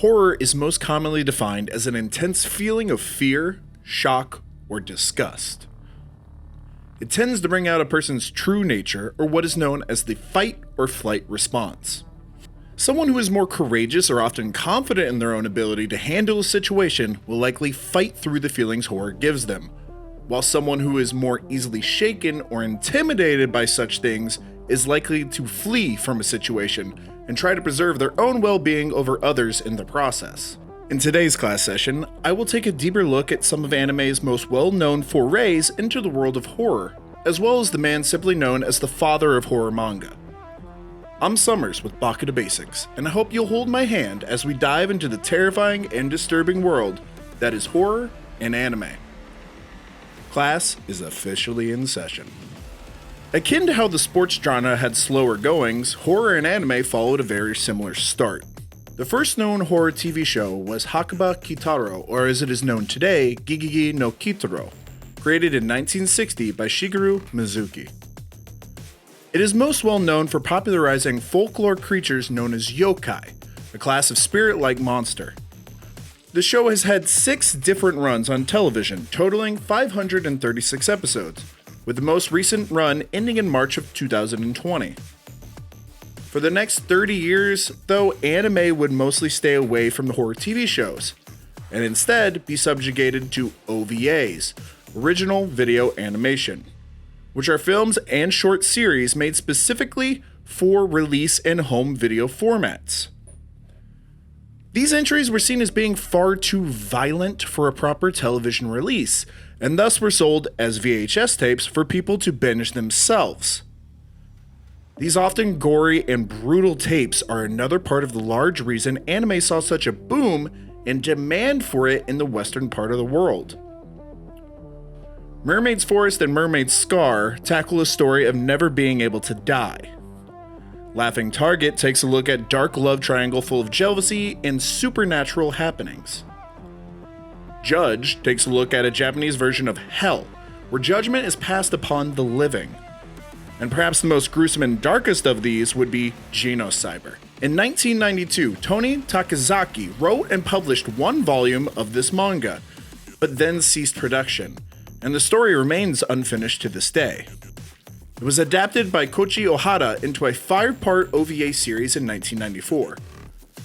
horror is most commonly defined as an intense feeling of fear, shock, or disgust. It tends to bring out a person's true nature, or what is known as the fight or flight response. Someone who is more courageous or often confident in their own ability to handle a situation will likely fight through the feelings horror gives them, while someone who is more easily shaken or intimidated by such things is likely to flee from a situation and try to preserve their own well-being over others in the process. In today's class session, I will take a deeper look at some of anime's most well-known forays into the world of horror, as well as the man simply known as the father of horror manga. I'm Summers with Baka to Basics, and I hope you'll hold my hand as we dive into the terrifying and disturbing world that is horror and anime. Class is officially in session. Akin to how the sports genre had slower goings, horror and anime followed a very similar start. The first known horror TV show was Hakuba Kitaro, or as it is known today, Gigigi no Kitaro, created in 1960 by Shigeru Mizuki. It is most well known for popularizing folklore creatures known as yokai, a class of spirit-like monster. The show has had 6 different runs on television, totaling 536 episodes, with the most recent run ending in March of 2020. For the next 30 years, though, anime would mostly stay away from the horror TV shows, and instead be subjugated to OVAs, original video animation, which are films and short series made specifically for release in home video formats. These entries were seen as being far too violent for a proper television release, and thus were sold as VHS tapes for people to binge themselves. These often gory and brutal tapes are another part of the large reason anime saw such a boom and demand for it in the western part of the world. Mermaid's Forest and Mermaid's Scar tackle a story of never being able to die. Laughing Target takes a look at dark love triangle full of jealousy and supernatural happenings. Judge takes a look at a Japanese version of hell, where judgment is passed upon the living. And perhaps the most gruesome and darkest of these would be Genocyber. In 1992, Tony Takazaki wrote and published one volume of this manga, but then ceased production, and the story remains unfinished to this day. It was adapted by Koichi Ohara into a 5-part OVA series in 1994.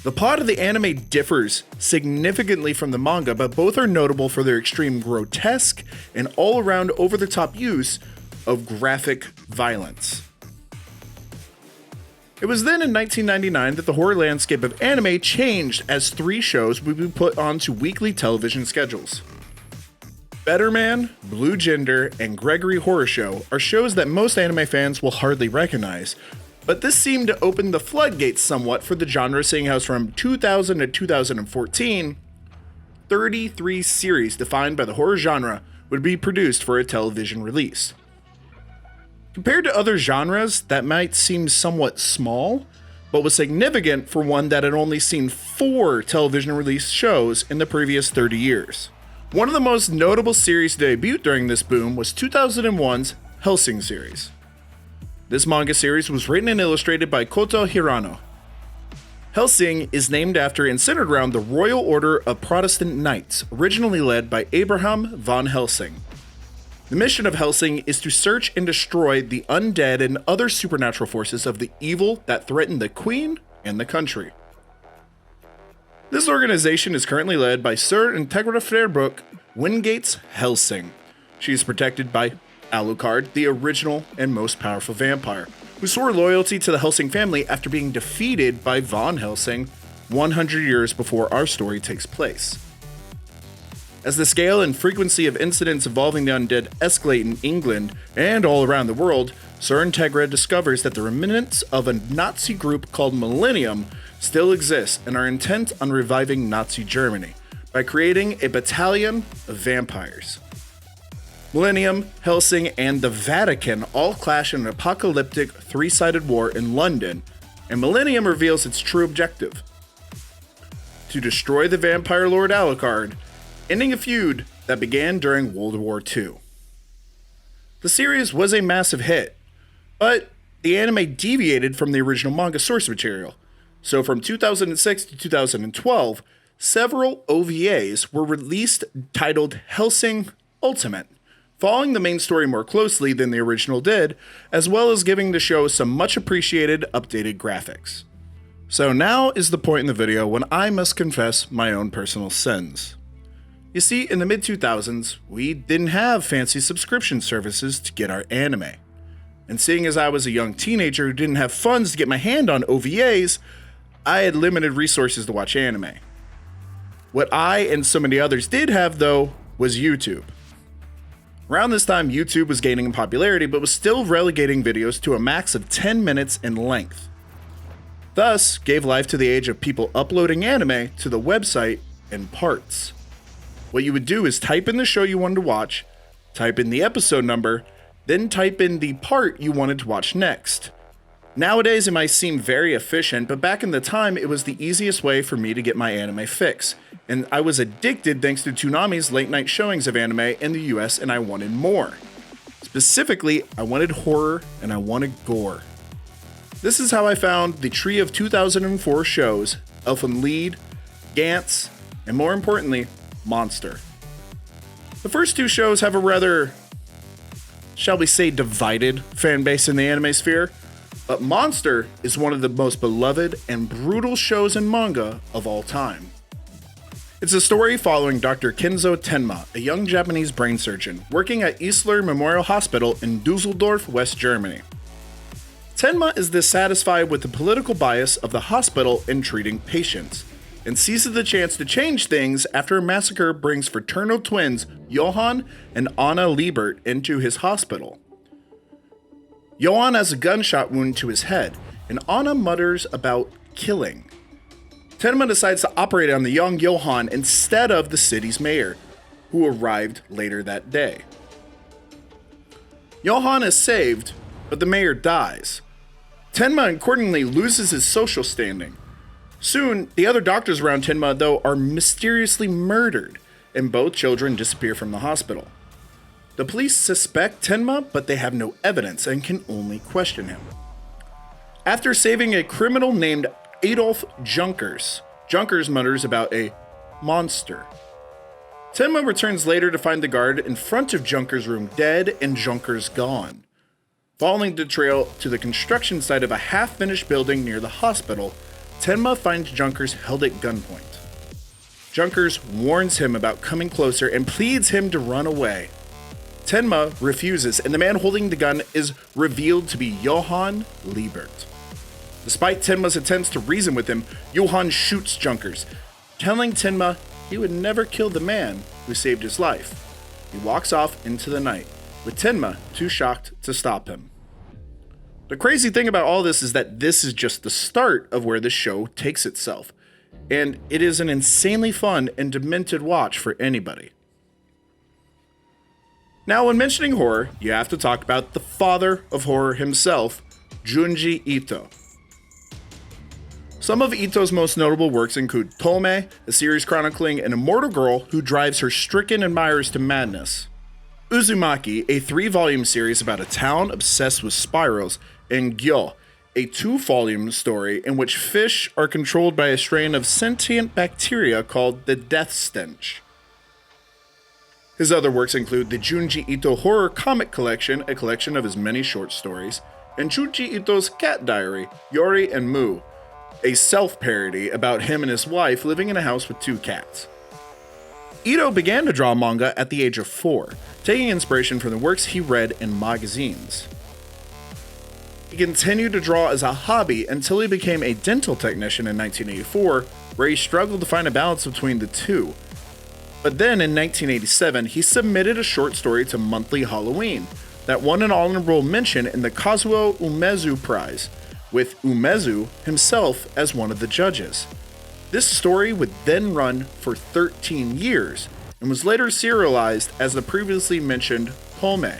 The plot of the anime differs significantly from the manga, but both are notable for their extreme grotesque and all-around over-the-top use of graphic violence. It was then in 1999 that the horror landscape of anime changed as 3 shows would be put onto weekly television schedules. Better Man, Blue Gender, and Gregory Horror Show are shows that most anime fans will hardly recognize, but this seemed to open the floodgates somewhat for the genre, seeing as from 2000 to 2014, 33 series defined by the horror genre would be produced for a television release. Compared to other genres, that might seem somewhat small, but was significant for one that had only seen 4 television release shows in the previous 30 years. One of the most notable series to debut during this boom was 2001's Hellsing series. This manga series was written and illustrated by Koto Hirano. Hellsing is named after and centered around the Royal Order of Protestant Knights, originally led by Abraham von Helsing. The mission of Hellsing is to search and destroy the undead and other supernatural forces of the evil that threaten the Queen and the country. This organization is currently led by Sir Integra Fairbrook Wingates Helsing. She is protected by Alucard, the original and most powerful vampire, who swore loyalty to the Helsing family after being defeated by Von Helsing 100 years before our story takes place. As the scale and frequency of incidents involving the undead escalate in England and all around the world, Sir Integra discovers that the remnants of a Nazi group called Millennium still exist and are intent on reviving Nazi Germany by creating a battalion of vampires. Millennium, Helsing, and the Vatican all clash in an apocalyptic 3-sided war in London, and Millennium reveals its true objective: to destroy the vampire lord Alucard, ending a feud that began during World War II. The series was a massive hit, but the anime deviated from the original manga source material, So from 2006 to 2012, several OVAs were released titled Hellsing Ultimate, following the main story more closely than the original did, as well as giving the show some much appreciated updated graphics. So now is the point in the video when I must confess my own personal sins. You see, in the mid-2000s, we didn't have fancy subscription services to get our anime. And seeing as I was a young teenager who didn't have funds to get my hand on OVAs, I had limited resources to watch anime. What I and so many others did have, though, was YouTube. Around this time, YouTube was gaining in popularity, but was still relegating videos to a max of 10 minutes in length. Thus, gave life to the age of people uploading anime to the website in parts. What you would do is type in the show you wanted to watch, type in the episode number, then type in the part you wanted to watch next. Nowadays, it might seem very efficient, but back in the time, it was the easiest way for me to get my anime fix. And I was addicted thanks to Toonami's late night showings of anime in the US, and I wanted more. Specifically, I wanted horror and I wanted gore. This is how I found the tree of 2004 shows, Elfen Lied, Gantz, and more importantly, Monster. The first two shows have a rather, shall we say, divided fan base in the anime sphere, but Monster is one of the most beloved and brutal shows in manga of all time. It's a story following Dr. Kenzo Tenma, a young Japanese brain surgeon working at Isler Memorial Hospital in Dusseldorf, West Germany. Tenma is dissatisfied with the political bias of the hospital in treating patients, and seizes the chance to change things after a massacre brings fraternal twins Johann and Anna Liebert into his hospital. Johann has a gunshot wound to his head, and Anna mutters about killing. Tenma decides to operate on the young Johann instead of the city's mayor, who arrived later that day. Johann is saved, but the mayor dies. Tenma accordingly loses his social standing. Soon, the other doctors around Tenma, though, are mysteriously murdered, and both children disappear from the hospital. The police suspect Tenma, but they have no evidence and can only question him. After saving a criminal named Adolf Junkers, Junkers mutters about a monster. Tenma returns later to find the guard in front of Junkers' room dead and Junkers gone. Following the trail to the construction site of a half-finished building near the hospital, Tenma finds Junkers held at gunpoint. Junkers warns him about coming closer and pleads him to run away. Tenma refuses, and the man holding the gun is revealed to be Johann Liebert. Despite Tenma's attempts to reason with him, Johann shoots Junkers, telling Tenma he would never kill the man who saved his life. He walks off into the night, with Tenma too shocked to stop him. The crazy thing about all this is that this is just the start of where the show takes itself, and it is an insanely fun and demented watch for anybody. Now, when mentioning horror, you have to talk about the father of horror himself, Junji Ito. Some of Ito's most notable works include Tome, a series chronicling an immortal girl who drives her stricken admirers to madness, Uzumaki, a 3-volume series about a town obsessed with spirals, and Gyo, a 2-volume story in which fish are controlled by a strain of sentient bacteria called the Death Stench. His other works include the Junji Ito Horror Comic Collection, a collection of his many short stories, and Junji Ito's Cat Diary, Yori and Moo, a self-parody about him and his wife living in a house with 2 cats. Ito began to draw manga at the age of 4, taking inspiration from the works he read in magazines. He continued to draw as a hobby until he became a dental technician in 1984, where he struggled to find a balance between the two. But then in 1987, he submitted a short story to Monthly Halloween that won an honorable mention in the Kazuo Umezu Prize, with Umezu himself as one of the judges. This story would then run for 13 years and was later serialized as the previously mentioned Pome.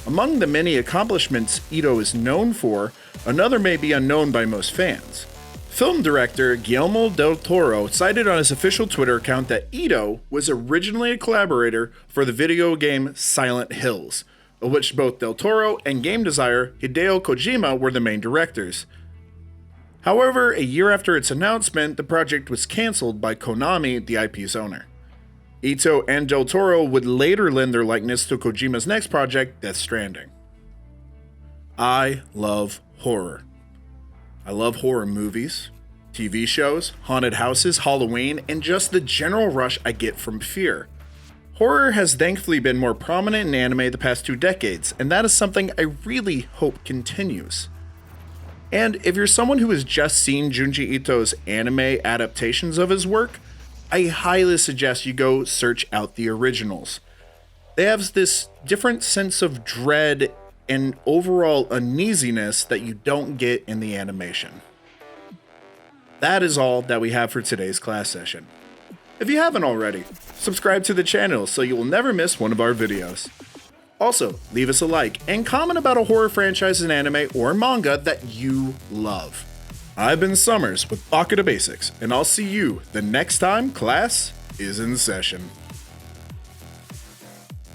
Among the many accomplishments Ito is known for, another may be unknown by most fans. Film director Guillermo del Toro cited on his official Twitter account that Ito was originally a collaborator for the video game Silent Hills, of which both Del Toro and game designer Hideo Kojima were the main directors. However, a year after its announcement, the project was cancelled by Konami, the IP's owner. Ito and Del Toro would later lend their likeness to Kojima's next project, Death Stranding. I love horror. I love horror movies, TV shows, haunted houses, Halloween, and just the general rush I get from fear. Horror has thankfully been more prominent in anime the past 2 decades, and that is something I really hope continues. And if you're someone who has just seen Junji Ito's anime adaptations of his work, I highly suggest you go search out the originals. They have this different sense of dread and overall uneasiness that you don't get in the animation. That is all that we have for today's class session. If you haven't already, subscribe to the channel so you will never miss one of our videos. Also, leave us a like and comment about a horror franchise in anime or manga that you love. I've been Summers with Baka to Basics, and I'll see you the next time class is in session.